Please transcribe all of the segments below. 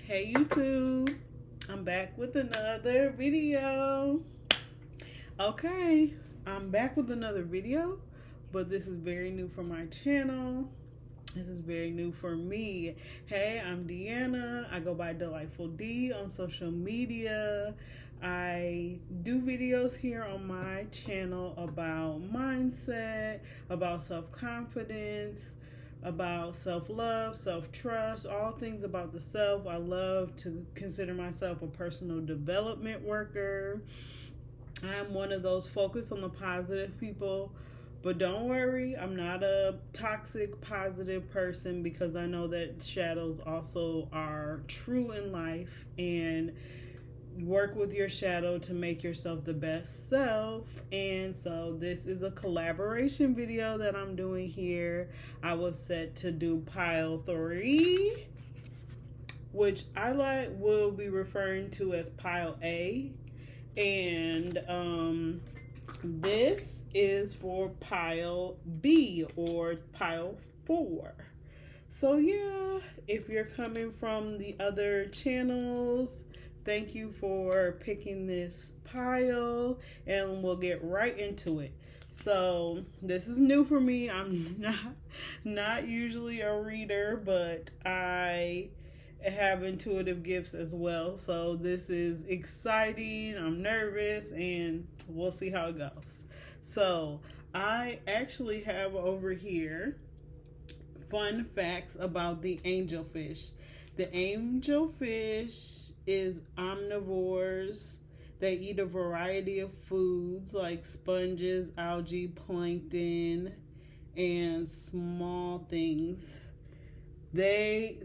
Hey YouTube, I'm back with another video. Okay, I'm back with another video, but this is very new for my channel. This is very new for me. Hey, I'm DeAnna. I go by Delightful D on social media. I do videos here on my channel about mindset, about self-confidence, about self-love, self-trust, all things about the self. I love to consider myself a personal development worker. I'm one of those focused on the positive people. But don't worry, I'm not a toxic, positive person because I know that shadows also are true in life, and work with your shadow to make yourself the best self. And so this is a collaboration video that I'm doing here. I was set to do pile 3, which I will be referring to as pile A. And this is for pile B or pile 4. So yeah, if you're coming from the other channels, thank you for picking this pile, and we'll get right into it. So this is new for me. I'm not usually a reader, but I have intuitive gifts as well. So this is exciting. I'm nervous, and we'll see how it goes. So I actually have over here fun facts about the angelfish. The angelfish is omnivores. They eat a variety of foods like sponges, algae, plankton, and small things.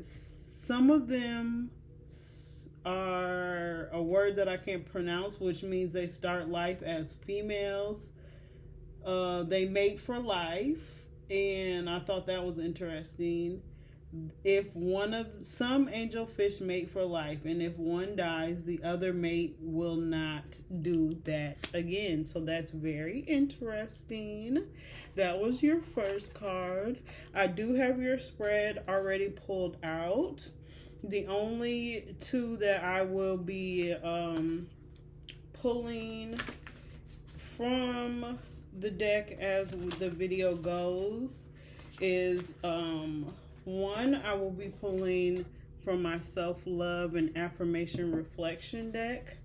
Some of them are a word that I can't pronounce, which means they start life as females. They mate for life, and I thought that was interesting. Some angelfish mate for life, and if one dies, the other mate will not do that again. So that's very interesting. That was your first card. I do have your spread already pulled out. The only two that I will be pulling from the deck as the video goes is one, I will be pulling from my self-love and affirmation reflection deck,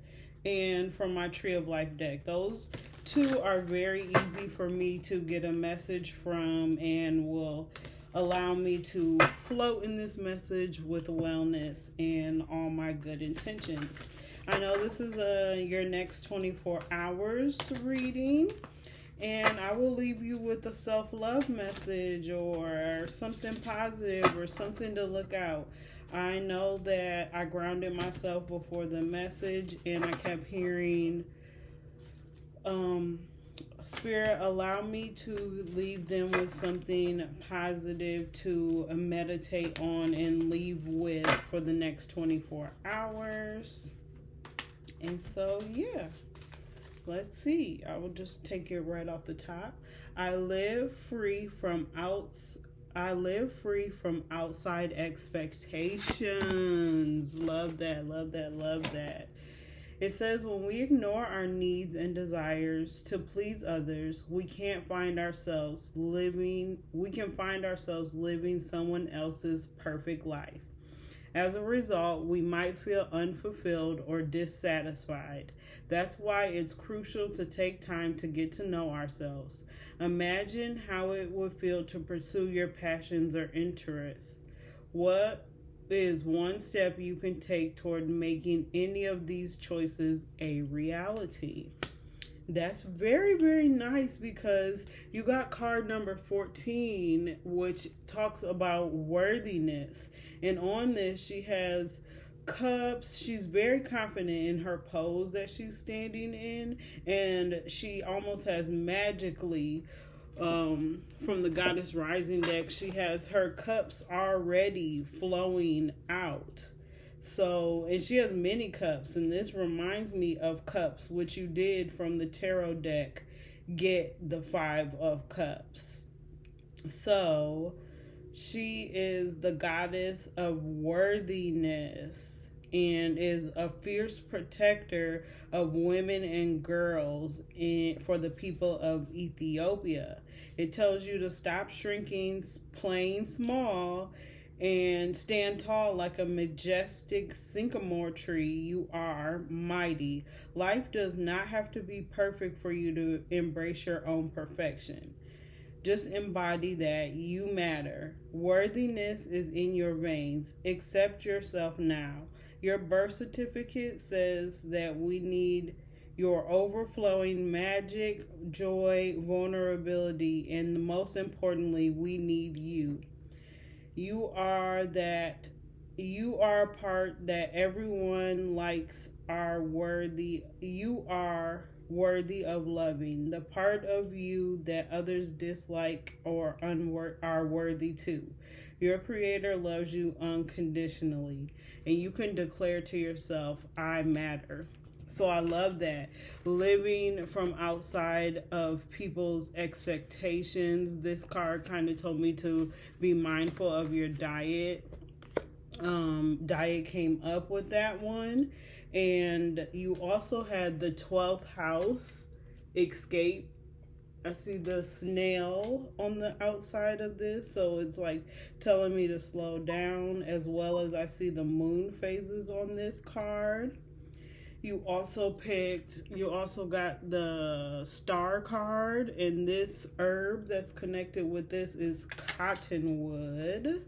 and from my Tree of Life deck. Those two are very easy for me to get a message from and will allow me to float in this message with wellness and all my good intentions. I know this is your next 24 hours reading, and I will leave you with a self-love message or something positive or something to look out. I know that I grounded myself before the message, and I kept hearing, Spirit, allow me to leave them with something positive to meditate on and leave with for the next 24 hours. And so, yeah. Let's see. I will just take it right off the top. I live free from outside expectations. Love that, love that, love that. It says when we ignore our needs and desires to please others, we can find ourselves living someone else's perfect life. As a result, we might feel unfulfilled or dissatisfied. That's why it's crucial to take time to get to know ourselves. Imagine how it would feel to pursue your passions or interests. What is one step you can take toward making any of these choices a reality? That's very, very nice, because you got card number 14, which talks about worthiness. And on this, she has cups. She's very confident in her pose that she's standing in. And she almost has magically, from the Goddess Rising deck, she has her cups already flowing out. So, and she has many cups, and this reminds me of cups, which you did from the tarot deck, get the 5 of cups. So She is the goddess of worthiness and is a fierce protector of women and girls for the people of Ethiopia. It tells you to stop shrinking, playing small, and stand tall like a majestic sycamore tree. You are mighty. Life does not have to be perfect for you to embrace your own perfection. Just embody that you matter. Worthiness is in your veins. Accept yourself now. Your birth certificate says that we need your overflowing magic, joy, vulnerability, and most importantly, we need you. You are that. You are a part that everyone likes, are worthy. You are worthy of loving. The part of you that others dislike or are worthy too. Your creator loves you unconditionally, and you can declare to yourself, I matter. So I love that. Living from outside of people's expectations. This card kind of told me to be mindful of your diet. Diet came up with that one. And you also had the 12th house, escape. I see the snail on the outside of this, so it's like telling me to slow down, as well as I see the moon phases on this card. You also got the star card, and this herb that's connected with this is cottonwood.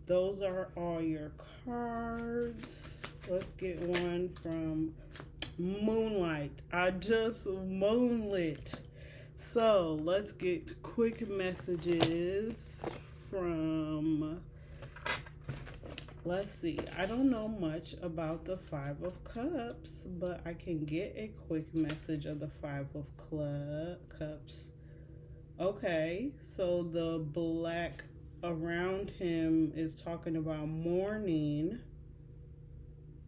Those are all your cards. Let's get one from Moonlight. I just moonlit. So let's get quick messages from, let's see. I don't know much about the Five of Cups, but I can get a quick message of the Five of Cups. Okay, so the black around him is talking about mourning,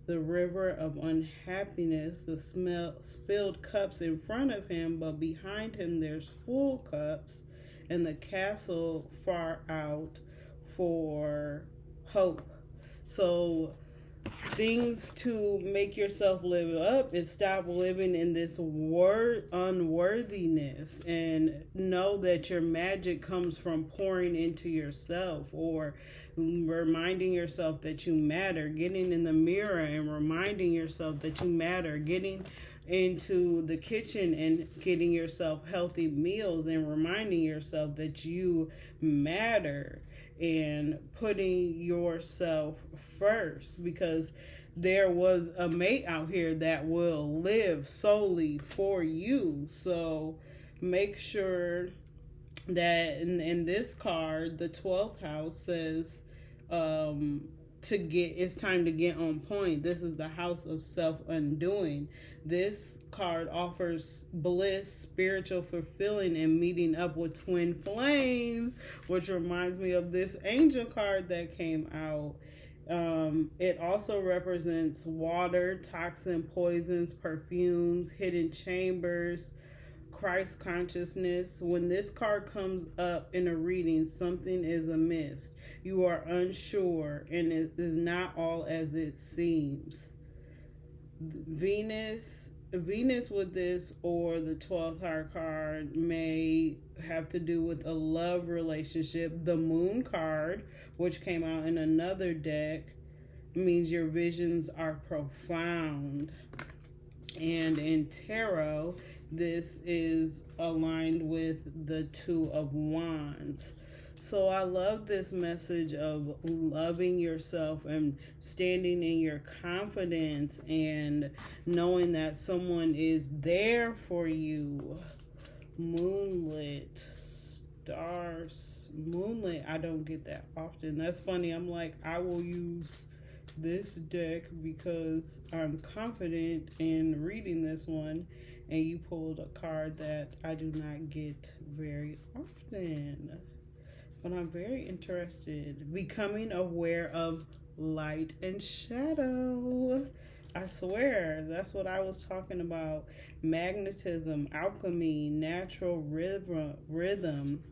the river of unhappiness, the spilled cups in front of him, but behind him there's full cups, and the castle far out for hope. So things to make yourself live up is stop living in this unworthiness, and know that your magic comes from pouring into yourself, or reminding yourself that you matter, getting in the mirror and reminding yourself that you matter, getting into the kitchen and getting yourself healthy meals and reminding yourself that you matter, and putting yourself first, because there was a mate out here that will live solely for you. So make sure that in this card, the 12th house says it's time to get on point. This is the house of self-undoing. This card offers bliss, spiritual fulfilling, and meeting up with twin flames, which reminds me of this angel card that came out. It also represents water, toxin, poisons, perfumes, hidden chambers, Christ consciousness. When this card comes up in a reading, something is amiss. You are unsure, and it is not all as it seems. Venus with this, or the 12th heart card, may have to do with a love relationship. The moon card, which came out in another deck, means your visions are profound. And in tarot, this is aligned with the Two of Wands. So I love this message of loving yourself and standing in your confidence and knowing that someone is there for you. Moonlit, stars, moonlit. I don't get that often. That's funny. I'm like, I will use this deck because I'm confident in reading this one, and you pulled a card that I do not get very often. But I'm very interested. Becoming aware of light and shadow. I swear, that's what I was talking about. Magnetism, alchemy, natural rhythm.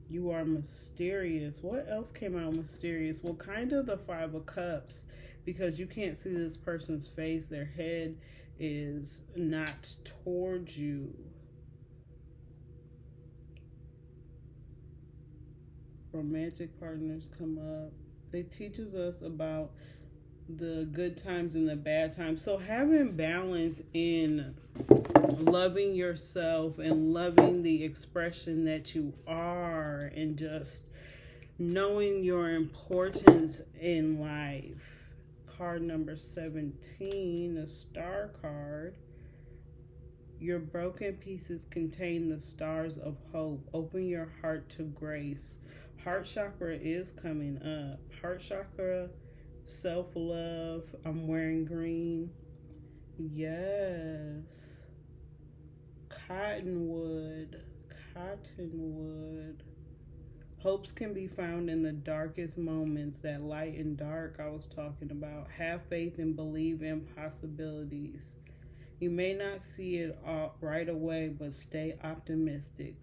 You are mysterious. What else came out mysterious? Well, kind of the Five of Cups, because you can't see this person's face. Their head is not towards you. Romantic partners come up. They teaches us about the good times and the bad times. So having balance in loving yourself and loving the expression that you are, and just knowing your importance in life. Card number 17, the Star card. Your broken pieces contain the stars of hope. Open your heart to grace. Heart chakra is coming up. Heart chakra, self-love. I'm wearing green. Yes. Cottonwood. Cottonwood. Hopes can be found in the darkest moments. That light and dark I was talking about. Have faith and believe in possibilities. You may not see it all right away, but stay optimistic.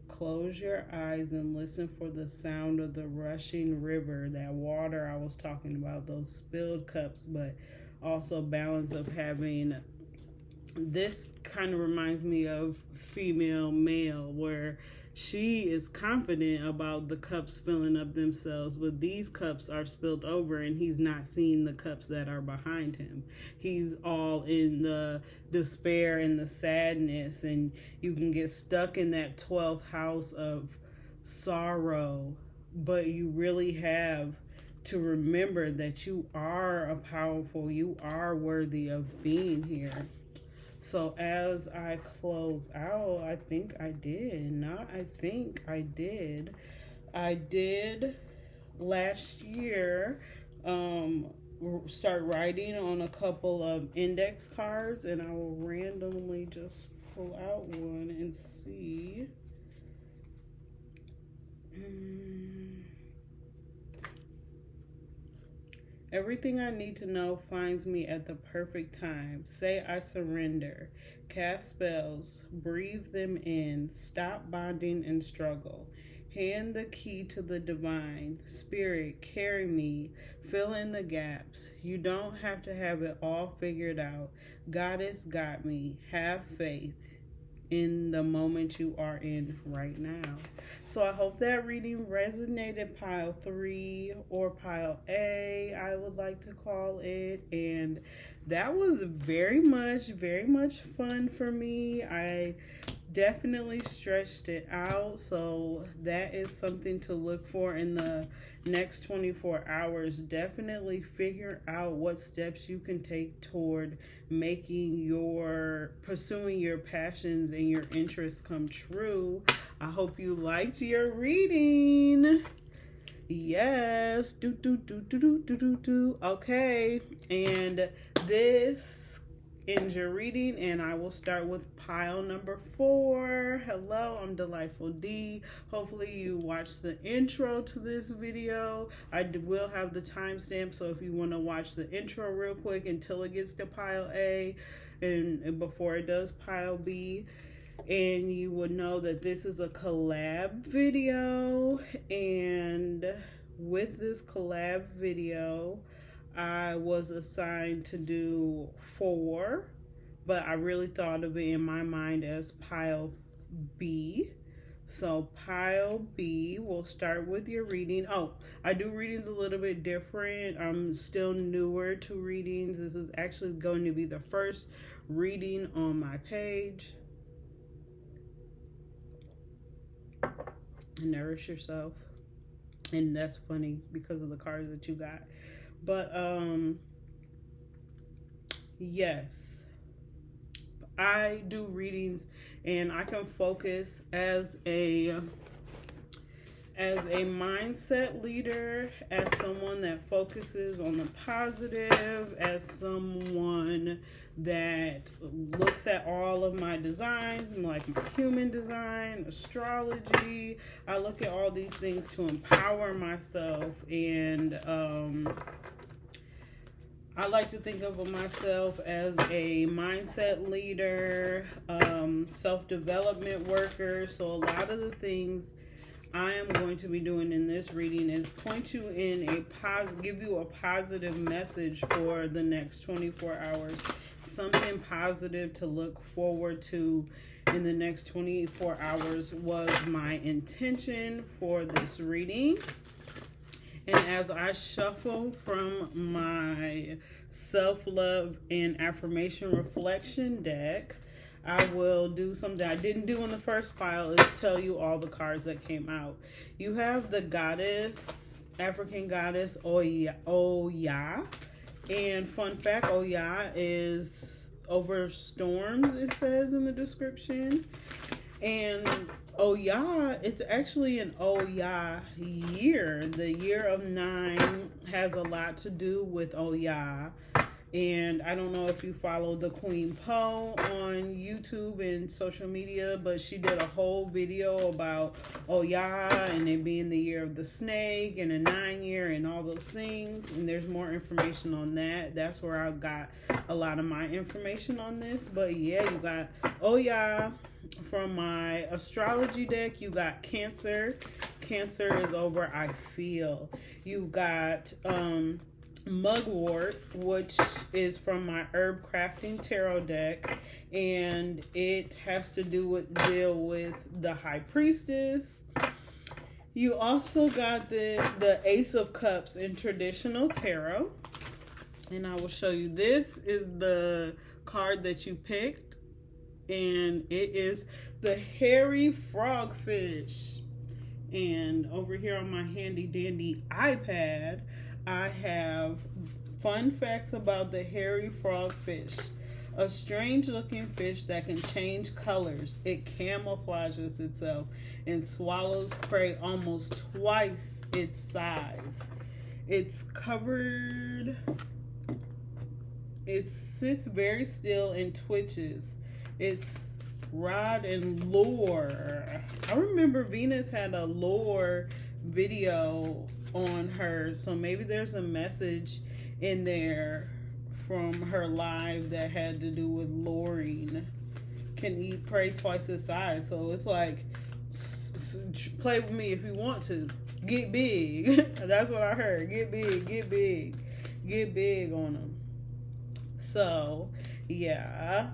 Close your eyes and listen for the sound of the rushing river, that water I was talking about, those spilled cups, but also balance of having. This kind of reminds me of female male, where she is confident about the cups filling up themselves, but these cups are spilled over and he's not seeing the cups that are behind him. He's all in the despair and the sadness, and you can get stuck in that 12th house of sorrow, but you really have to remember that you are a powerful, you are worthy of being here. So as I close out, I think I did. I did last year start writing on a couple of index cards, and I will randomly just pull out one and see. Everything I need to know finds me at the perfect time. Say I surrender. Cast spells. Breathe them in. Stop bonding and struggle. Hand the key to the divine. Spirit, carry me. Fill in the gaps. You don't have to have it all figured out. Goddess got me. Have faith in the moment you are in right now. So I hope that reading resonated, pile 3 or pile A, I would like to call it. And that was very much fun for me. I definitely stretched it out, so that is something to look for in the next 24 hours. Definitely figure out what steps you can take toward pursuing your passions and your interests come true. I hope you liked your reading. Yes. Okay. And this ends your reading, and I will start with pile number 4. Hello, I'm Delightful D. Hopefully you watched the intro to this video. I will have the timestamp, so if you want to watch the intro real quick until it gets to pile A and before it does pile B, and you would know that this is a collab video. And with this collab video, I was assigned to do 4, but I really thought of it in my mind as pile B. So pile B, we'll start with your reading. Oh, I do readings a little bit different. I'm still newer to readings. This is actually going to be the first reading on my page. Nourish yourself. And that's funny because of the cards that you got. But yes, I do readings, and I can focus as a mindset leader, as someone that focuses on the positive, as someone that looks at all of my designs, like my human design, astrology. I look at all these things to empower myself, and I like to think of myself as a mindset leader, self-development worker. So a lot of the things I am going to be doing in this reading is point you in give you a positive message for the next 24 hours. Something positive to look forward to in the next 24 hours was my intention for this reading. And as I shuffle from my self-love and affirmation reflection deck, I will do something I didn't do in the first pile, is tell you all the cards that came out. You have the goddess, African goddess Oya. And fun fact, Oya is over storms, it says in the description. And Oya, it's actually an Oya year. The year of 9 has a lot to do with Oya. And I don't know if you follow the Queen Poe on YouTube and social media, but she did a whole video about Oya and it being the year of the snake and a 9 year and all those things. And there's more information on that. That's where I got a lot of my information on this. But yeah, you got Oya. From my astrology deck, you got Cancer. Cancer is over I feel. You got Mugwort, which is from my herb crafting tarot deck, and it has to deal with the High Priestess. You also got the Ace of Cups in traditional tarot, and I will show you. This is the card that you picked, and it is the hairy frogfish. And over here on my handy dandy iPad, I have fun facts about the hairy frogfish. A strange looking fish that can change colors. It camouflages itself and swallows prey almost twice its size. It's covered. It sits very still and twitches. It's rod and lure. I remember Venus had a lure video on her, so maybe there's a message in there from her live that had to do with luring. Can eat prey twice its size, so it's like, play with me if you want to. Get big. That's what I heard. Get big, get big, get big on them. So yeah,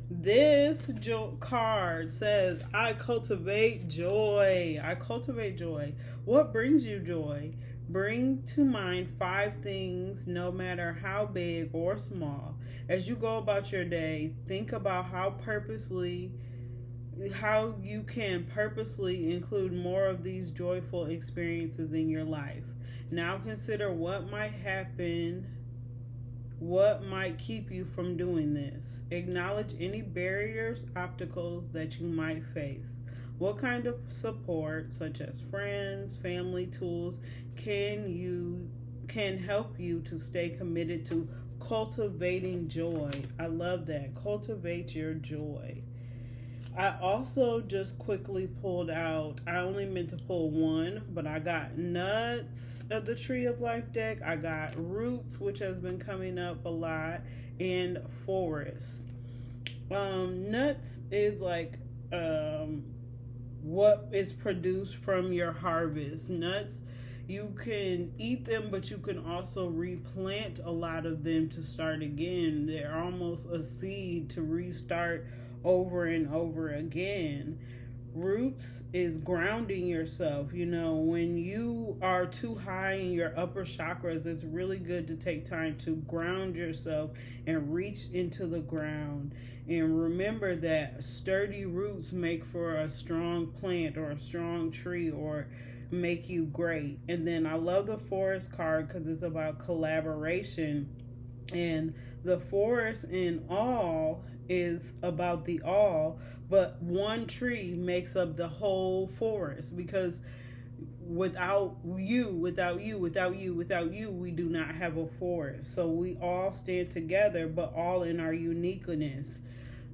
this card says, I cultivate joy. I cultivate joy. What brings you joy? Bring to mind 5 things, no matter how big or small. As you go about your day, think about how you can purposely include more of these joyful experiences in your life. Now consider what might happen. What might keep you from doing this? Acknowledge any barriers, obstacles that you might face. What kind of support, such as friends, family, tools, can help you to stay committed to cultivating joy? I love that. Cultivate your joy. I also just quickly pulled out, I only meant to pull 1, but I got Nuts of the Tree of Life deck. I got Roots, which has been coming up a lot, and Forest. Nuts is like what is produced from your harvest. Nuts, you can eat them, but you can also replant a lot of them to start again. They're almost a seed to restart over and over again. Roots is grounding yourself. You know, when you are too high in your upper chakras, it's really good to take time to ground yourself and reach into the ground. And remember that sturdy roots make for a strong plant or a strong tree, or make you great. And then I love the Forest card because it's about collaboration. And the forest in all is about the all, but one tree makes up the whole forest, because without you, we do not have a forest. So we all stand together, but all in our uniqueness.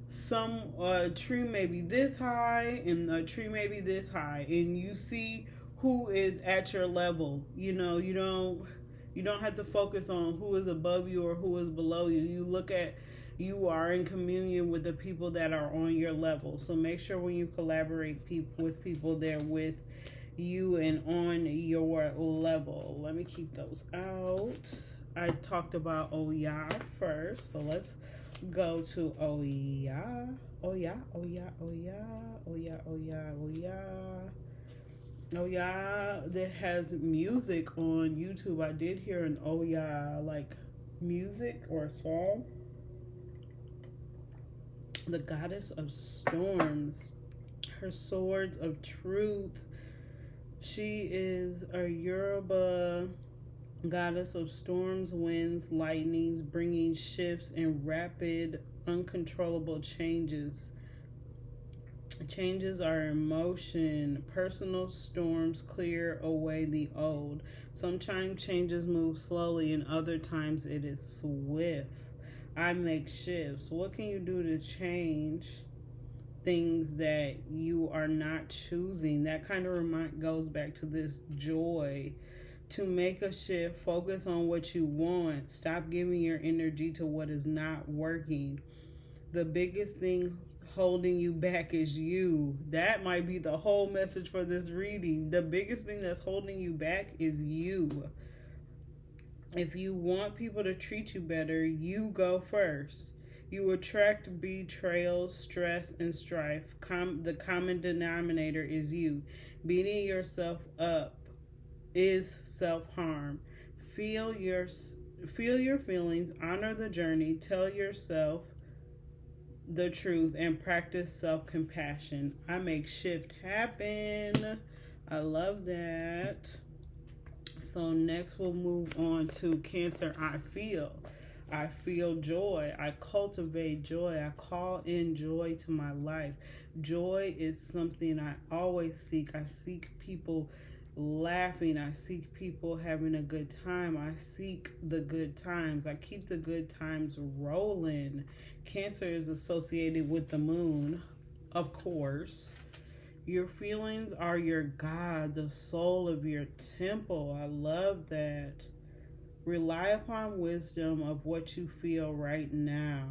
Some tree may be this high and a tree may be this high, and you see who is at your level. You know, you don't have to focus on who is above you or who is below you. You look at, you are in communion with the people that are on your level. So make sure when you collaborate with people, they're with you and on your level. Let me keep those out. I talked about oh yeah first, so let's go to oh yeah. Oh yeah, oh yeah, oh yeah, oh yeah, oh yeah, oh yeah. Oh yeah, that has music on YouTube. I did hear an oh yeah like music or a song. The goddess of storms, her swords of truth. She is a Yoruba goddess of storms, winds, lightnings, bringing shifts and rapid, uncontrollable changes. Changes are in motion. Personal storms clear away the old. Sometimes changes move slowly, and other times it is swift. I make shifts. What can you do to change things that you are not choosing? That kind of goes back to this joy. To make a shift, focus on what you want. Stop giving your energy to what is not working. The biggest thing holding you back is you. That might be the whole message for this reading. The biggest thing that's holding you back is you. If you want people to treat you better, you go first. You attract betrayals, stress, and strife. The common denominator is you. Beating yourself up is self-harm. Feel your feelings, honor the journey, tell yourself the truth, and practice self-compassion. I make shift happen. I love that. So next we'll move on to Cancer. I feel joy. I cultivate joy. I call in joy to my life. Joy is something I always seek. I seek people laughing. I seek people having a good time. I seek the good times. I keep the good times rolling. Cancer is associated with the moon, of course. Your feelings are your God, the soul of your temple. I love that. Rely upon wisdom of what you feel right now.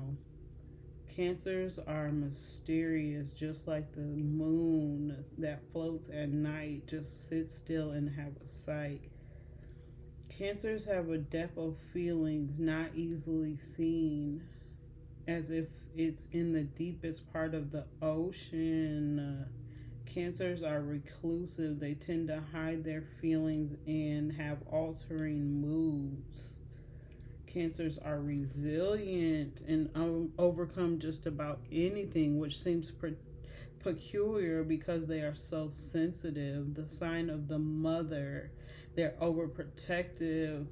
Cancers are mysterious, just like the moon that floats at night. Just sit still and have a sight. Cancers have a depth of feelings not easily seen, as if it's in the deepest part of the ocean. Cancers are reclusive. They tend to hide their feelings and have altering moods. Cancers are resilient and overcome just about anything, which seems peculiar because they are so sensitive. The sign of the mother. They're overprotective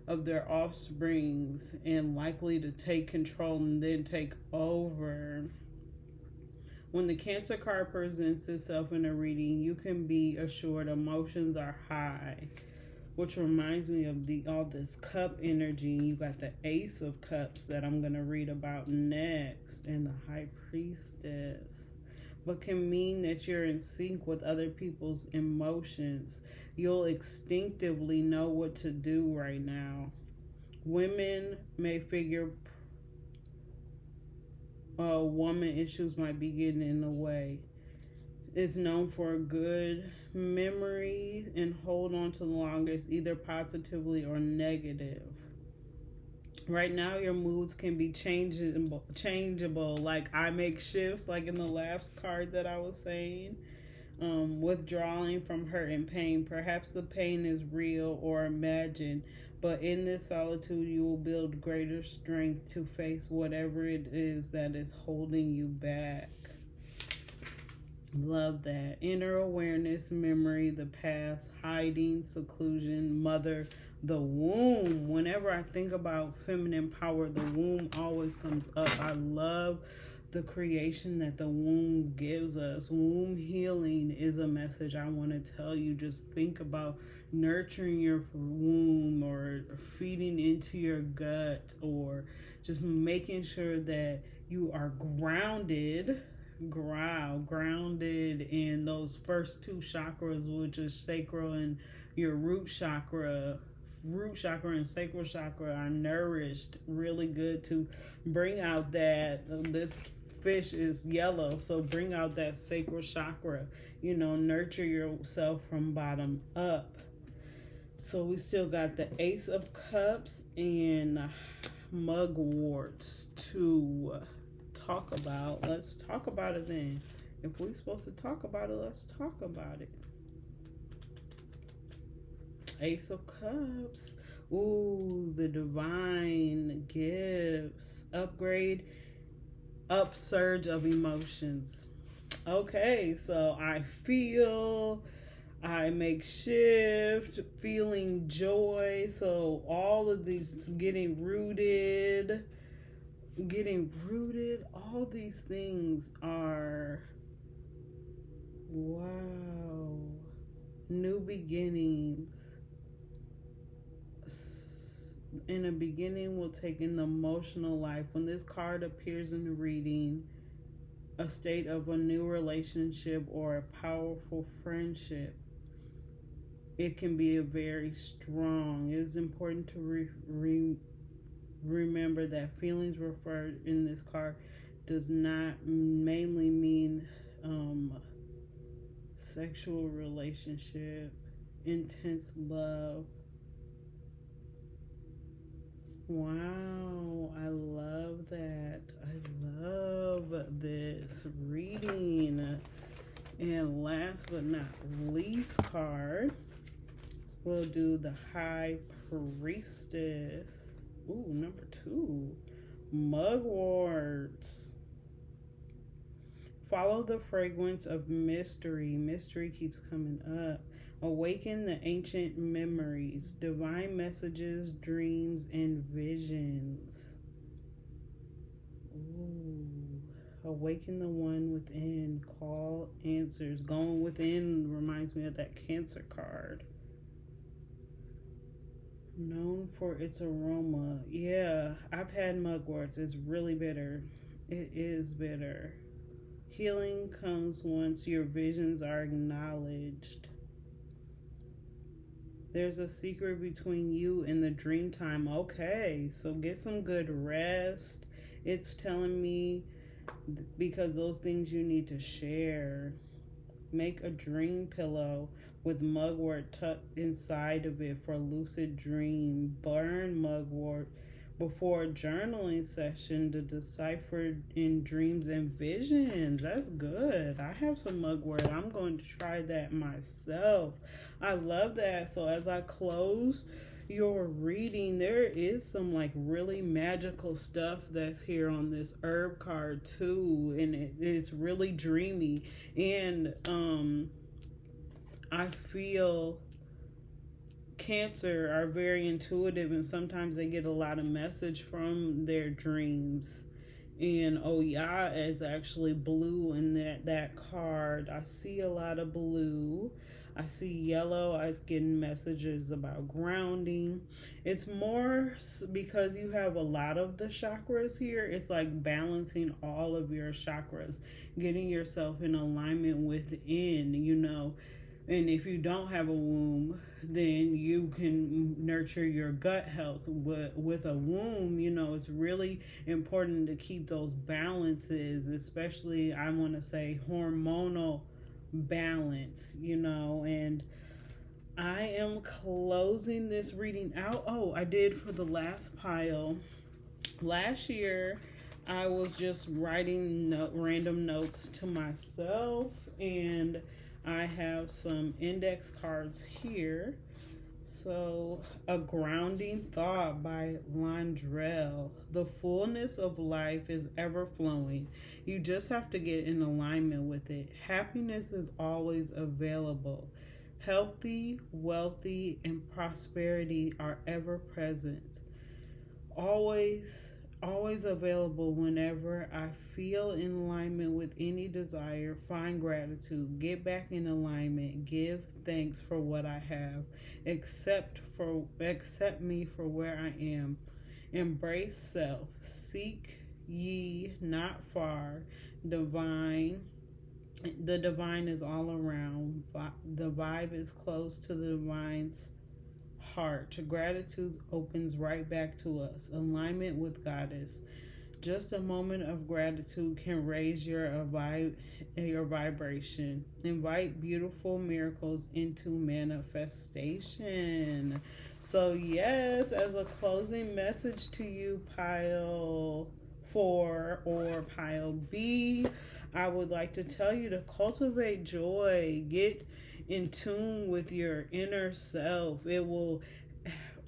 of their offsprings and likely to take control and then take over. When the Cancer card presents itself in a reading, you can be assured emotions are high, which reminds me of all this cup energy. You got the Ace of Cups that I'm going to read about next, and the High Priestess, but can mean that you're in sync with other people's emotions. You'll instinctively know what to do right now. Women may figure woman issues might be getting in the way. It's known for a good memory and hold on to the longest, either positively or negative. Right now, your moods can be changeable. Like I make shifts, like in the last card that I was saying. Withdrawing from hurt and pain. Perhaps the pain is real or imagined, but in this solitude, you will build greater strength to face whatever it is that is holding you back. Love that. Inner awareness, memory, the past, hiding, seclusion, mother, the womb. Whenever I think about feminine power, the womb always comes up. I love the creation that the womb gives us. Womb healing is a message I want to tell you. Just think about nurturing your womb or feeding into your gut or just making sure that you are grounded in those first two chakras, which is sacral and your root chakra. Root chakra and sacral chakra are nourished really good to bring out this fish is yellow, so bring out that sacral chakra. Nurture yourself from bottom up. So we still got the Ace of Cups and mugworts to talk about. Let's talk about it then. If we're supposed to talk about it, let's talk about it. Ace of Cups. Ooh, the divine gifts. Upgrade, upsurge of emotions. Okay, so I make shift, feeling joy. So all of these getting rooted, all these things are, wow, new beginnings. In a beginning, we'll take in the emotional life. When this card appears in the reading, a state of a new relationship or a powerful friendship, it can be a very strong. It's important to remember that feelings referred in this card does not mainly mean sexual relationship, intense love. Wow, I love that. I love this reading. And last but not least card, we'll do the High Priestess. Ooh, number 2, mugworts. Follow the fragrance of mystery. Mystery keeps coming up. Awaken the ancient memories, divine messages, dreams, and visions. Ooh. Awaken the one within, call answers. Going within reminds me of that Cancer card. Known for its aroma. Yeah, I've had mugworts. It's really bitter. It is bitter. Healing comes once your visions are acknowledged. There's a secret between you and the dream time. Okay, so get some good rest. It's telling me, because those things you need to share. Make a dream pillow with mugwort tucked inside of it for a lucid dream. Burn mugwort before a journaling session to decipher in dreams and visions. That's good. I have some mugwort. I'm going to try that myself. I love that. So as I close your reading, there is some like really magical stuff that's here on this herb card too, and it's really dreamy. And I feel Cancer are very intuitive, and sometimes they get a lot of message from their dreams. And Oya is actually blue in that card. I see a lot of blue. I see yellow. I was getting messages about grounding. It's more because you have a lot of the chakras here. It's like balancing all of your chakras, getting yourself in alignment within, And if you don't have a womb, then you can nurture your gut health. With a womb, it's really important to keep those balances, especially, I want to say, hormonal balance, and I am closing this reading out. Oh, I did for the last pile. Last year, I was just writing random notes to myself, and I have some index cards here. So, A Grounding Thought by Londrell. The fullness of life is ever flowing. You just have to get in alignment with it. Happiness is always available. Healthy, wealthy, and prosperity are ever present. Always available whenever I feel in alignment with any desire. Find gratitude. Get back in alignment. Give thanks for what I have. Accept me for where I am. Embrace self. Seek ye not far. The divine is all around. The vibe is close to the divine's heart. Gratitude opens right back to us. Alignment with Goddess. Just a moment of gratitude can raise your vibration. Invite beautiful miracles into manifestation. So, yes, as a closing message to you, pile 4 or pile B, I would like to tell you to cultivate joy. Get in tune with your inner self. It will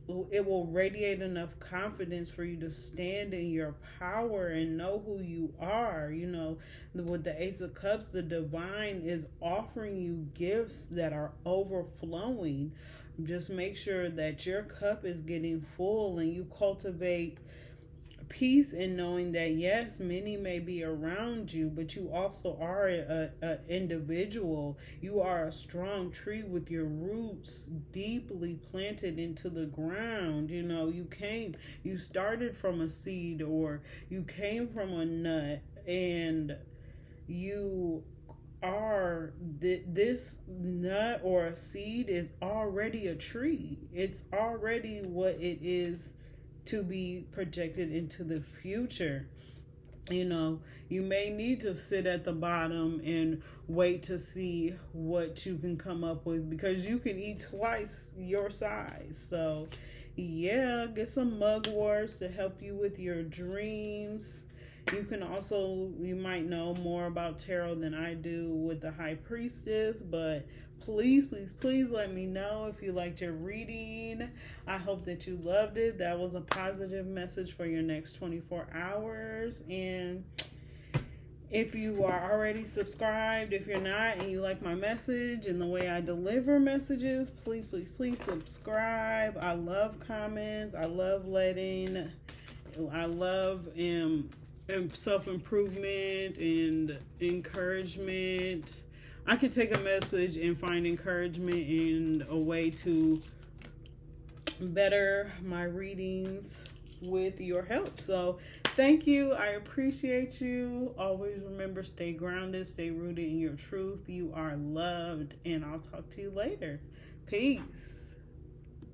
radiate enough confidence for you to stand in your power and know who you are. You know, with the Ace of Cups, the divine is offering you gifts that are overflowing. Just make sure that your cup is getting full and you cultivate peace in knowing that yes, many may be around you, but you also are a individual. You are a strong tree with your roots deeply planted into the ground. You know, you started from a seed, or you came from a nut, and you are this nut or a seed is already a tree. It's already what it is to be projected into the future. You know, you may need to sit at the bottom and wait to see what you can come up with, because you can eat twice your size. So yeah, get some mugworts to help you with your dreams. You can also, you might know more about tarot than I do with the High Priestess, but please, please, please let me know if you liked your reading. I hope that you loved it. That was a positive message for your next 24 hours. And if you are already subscribed, if you're not and you like my message and the way I deliver messages, please, please, please subscribe. I love comments. I love self-improvement and encouragement. I could take a message and find encouragement and a way to better my readings with your help. So thank you. I appreciate you. Always remember, stay grounded, stay rooted in your truth. You are loved, and I'll talk to you later. Peace.